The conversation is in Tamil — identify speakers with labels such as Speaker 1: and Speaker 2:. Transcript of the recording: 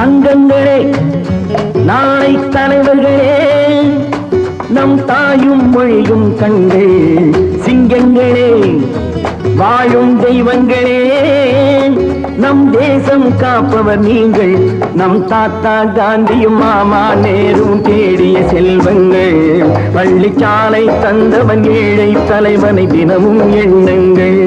Speaker 1: அங்கங்களே நாளை தலைவர்களே நம் தாயும் மொழியும் கண்டே சிங்கங்களே வாழும் தெய்வங்களே நம் தேசம் காப்பவர் நீங்கள் நம் தாத்தா காந்தியும் மாமா நேரும் தேடிய செல்வங்கள் பள்ளிச்சாலை தந்தவன் ஏழை தலைவனை தினமும் எண்ணுங்கள்